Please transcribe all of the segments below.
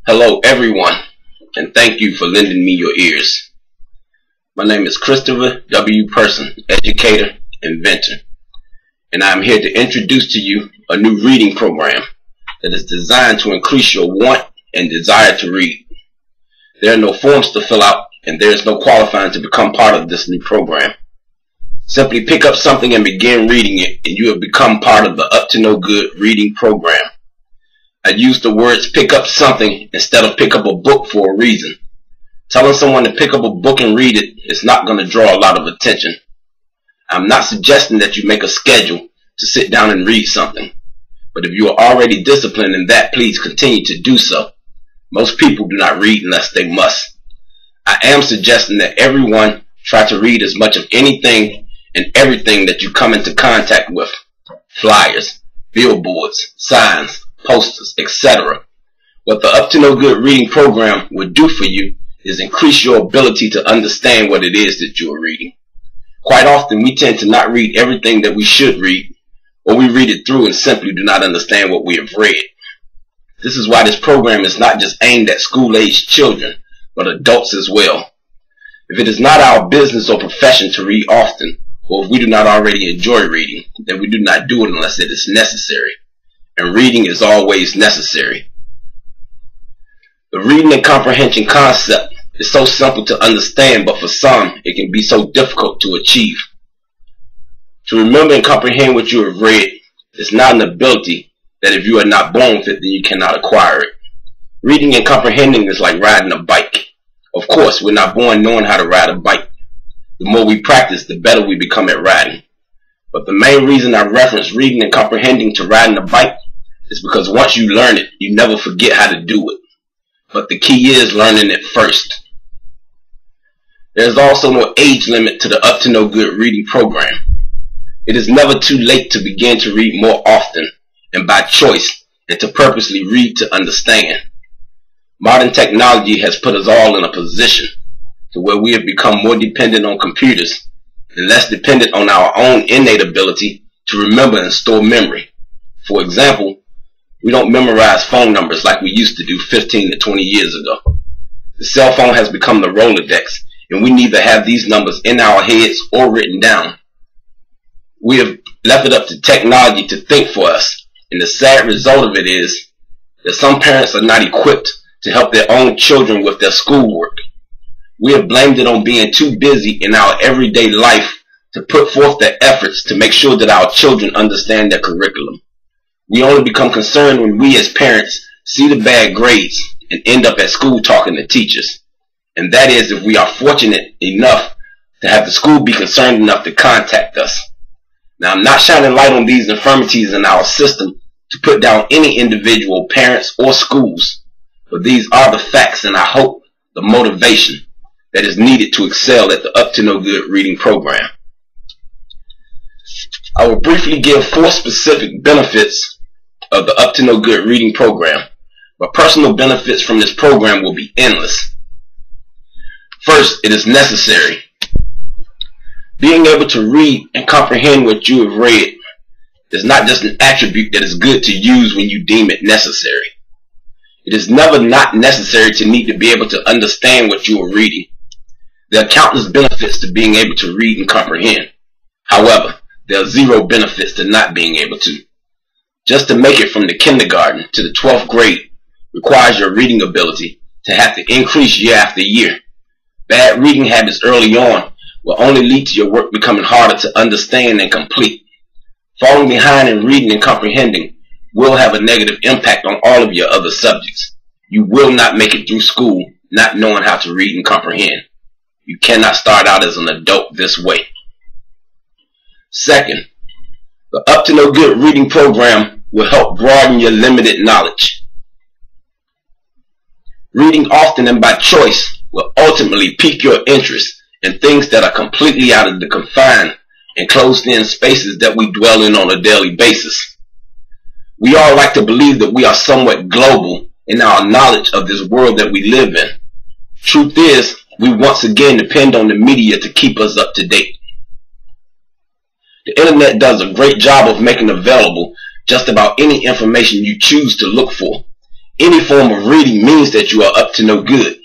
Hello everyone, and thank you for lending me your ears. My name is Christopher W. Person, educator, inventor, and I am here to introduce to you a new reading program that is designed to increase your want and desire to read. There are no forms to fill out, and there is no qualifying to become part of this new program. Simply pick up something and begin reading it, and you have become part of the Up to No Good reading program. I use the words pick up something instead of pick up a book for a reason. Telling someone to pick up a book and read it is not going to draw a lot of attention. I'm not suggesting that you make a schedule to sit down and read something. But if you are already disciplined in that, please continue to do so. Most people do not read unless they must. I am suggesting that everyone try to read as much of anything and everything that you come into contact with. Flyers, billboards, signs, posters, etc. What the Up to No Good reading program would do for you is increase your ability to understand what it is that you are reading. Quite often we tend to not read everything that we should read, or we read it through and simply do not understand what we have read. This is why this program is not just aimed at school-aged children, but adults as well. If it is not our business or profession to read often, or if we do not already enjoy reading, then we do not do it unless it is necessary. And reading is always necessary. The reading and comprehension concept is so simple to understand, but for some, it can be so difficult to achieve. To remember and comprehend what you have read is not an ability that if you are not born with it, then you cannot acquire it. Reading and comprehending is like riding a bike. Of course, we're not born knowing how to ride a bike. The more we practice, the better we become at riding. But the main reason I reference reading and comprehending to riding a bike is because once you learn it, you never forget how to do it. But the key is learning it first. There is also no age limit to the Up to No Good reading program. It is never too late to begin to read more often and by choice, and to purposely read to understand. Modern technology has put us all in a position to where we have become more dependent on computers and less dependent on our own innate ability to remember and store memory. For example, we don't memorize phone numbers like we used to do 15 to 20 years ago. The cell phone has become the Rolodex, and we neither have these numbers in our heads or written down. We have left it up to technology to think for us, and the sad result of it is that some parents are not equipped to help their own children with their schoolwork. We have blamed it on being too busy in our everyday life to put forth the efforts to make sure that our children understand their curriculum. We only become concerned when we as parents see the bad grades and end up at school talking to teachers. And that is if we are fortunate enough to have the school be concerned enough to contact us. Now, I'm not shining light on these infirmities in our system to put down any individual parents or schools, but these are the facts, and I hope the motivation that is needed to excel at the Up to No Good reading program. I will briefly give 4 specific benefits of the Up to No Good reading program, but personal benefits from this program will be endless. First, it is necessary. Being able to read and comprehend what you have read is not just an attribute that is good to use when you deem it necessary. It is never not necessary to need to be able to understand what you are reading. There are countless benefits to being able to read and comprehend. However, there are 0 benefits to not being able to. Just to make it from the kindergarten to the 12th grade requires your reading ability to have to increase year after year. Bad reading habits early on will only lead to your work becoming harder to understand and complete. Falling behind in reading and comprehending will have a negative impact on all of your other subjects. You will not make it through school not knowing how to read and comprehend. You cannot start out as an adult this way. Second, the Up to No Good reading program will help broaden your limited knowledge. Reading often and by choice will ultimately pique your interest in things that are completely out of the confined and closed-in spaces that we dwell in on a daily basis. We all like to believe that we are somewhat global in our knowledge of this world that we live in. Truth is, we once again depend on the media to keep us up to date. The internet does a great job of making available just about any information you choose to look for. any form of reading means that you are up to no good.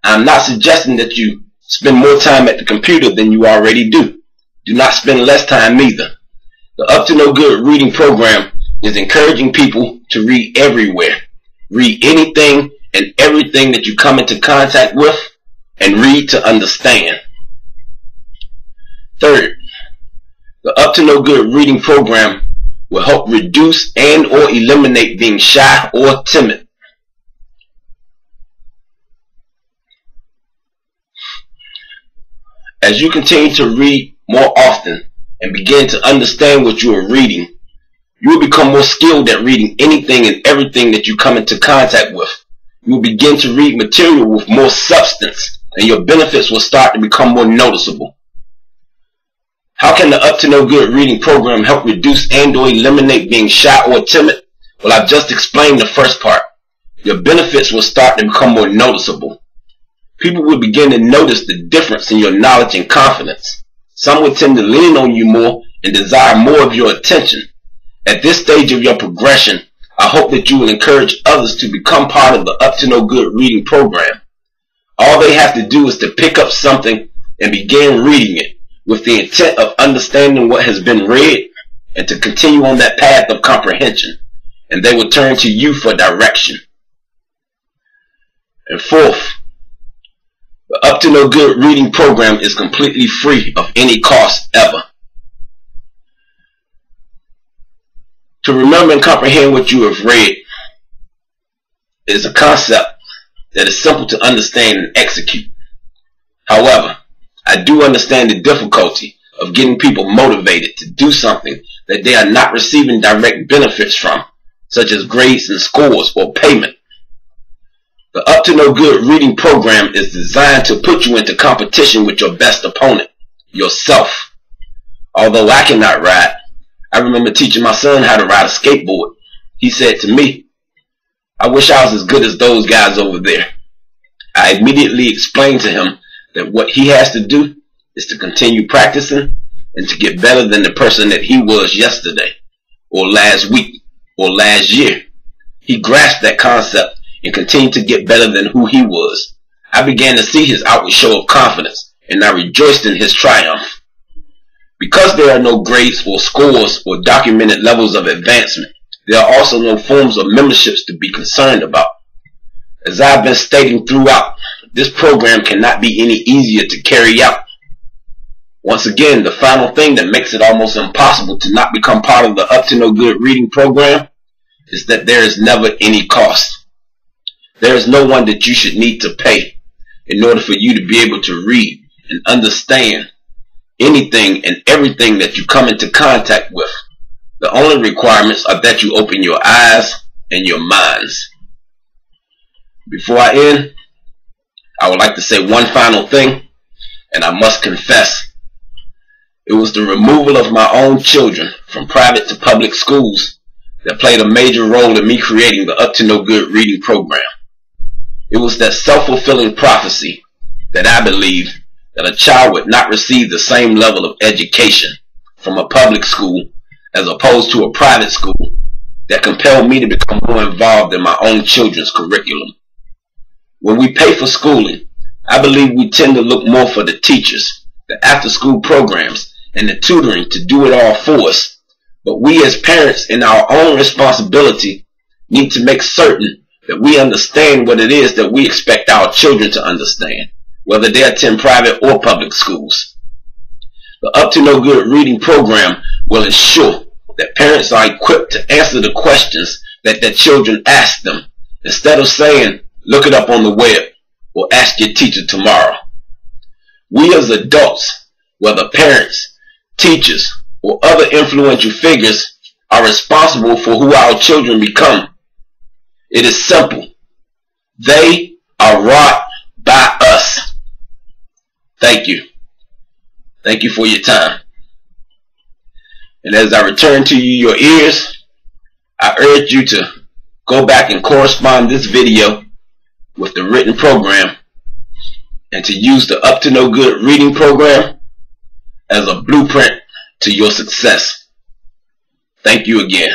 I'm not suggesting that you spend more time at the computer than you already do. Do not spend less time either. The Up to No Good reading program is encouraging people to read everywhere. Read anything and everything that you come into contact with, and read to understand. Third, the Up to No Good reading program will help reduce and or eliminate being shy or timid. As you continue to read more often and begin to understand what you are reading, you will become more skilled at reading anything and everything that you come into contact with. You will begin to read material with more substance, and your benefits will start to become more noticeable. How can the Up to No Good reading program help reduce and or eliminate being shy or timid? Well, I've just explained the first part. Your benefits will start to become more noticeable. People will begin to notice the difference in your knowledge and confidence. Some will tend to lean on you more and desire more of your attention. At this stage of your progression, I hope that you will encourage others to become part of the Up to No Good reading program. All they have to do is to pick up something and begin reading it with the intent of understanding what has been read and to continue on that path of comprehension, and they will turn to you for direction. And fourth, the Up to No Good reading program is completely free of any cost ever. To remember and comprehend what you have read is a concept that is simple to understand and execute. However, I do understand the difficulty of getting people motivated to do something that they are not receiving direct benefits from, such as grades and scores or payment. The Up to No Good reading program is designed to put you into competition with your best opponent, yourself. Although I cannot ride, I remember teaching my son how to ride a skateboard. He said to me, "I wish I was as good as those guys over there." I immediately explained to him that what he has to do is to continue practicing and to get better than the person that he was yesterday, or last week, or last year. He grasped that concept and continued to get better than who he was. I began to see his outward show of confidence, and I rejoiced in his triumph. Because there are no grades or scores or documented levels of advancement, there are also no forms of memberships to be concerned about. As I've been stating throughout, this program cannot be any easier to carry out. Once again, the final thing that makes it almost impossible to not become part of the Up to No Good reading program is that there is never any cost. There is no one that you should need to pay in order for you to be able to read and understand anything and everything that you come into contact with. The only requirements are that you open your eyes and your minds. Before I end, I would like to say one final thing, and I must confess, it was the removal of my own children from private to public schools that played a major role in me creating the Up to No Good reading program. It was that self-fulfilling prophecy that I believed that a child would not receive the same level of education from a public school as opposed to a private school that compelled me to become more involved in my own children's curriculum. When we pay for schooling, I believe we tend to look more for the teachers, the after-school programs, and the tutoring to do it all for us. But we as parents, in our own responsibility, need to make certain that we understand what it is that we expect our children to understand, whether they attend private or public schools. The Up to No Good reading program will ensure that parents are equipped to answer the questions that their children ask them, instead of saying, "Look it up on the web," or "Ask your teacher tomorrow." We as adults, whether parents, teachers, or other influential figures, are responsible for who our children become. It is simple. They are wrought by us. Thank you. Thank you for your time. And as I return to you your ears, I urge you to go back and correspond this video with the written program and to use the Up to No Good reading program as a blueprint to your success. Thank you again.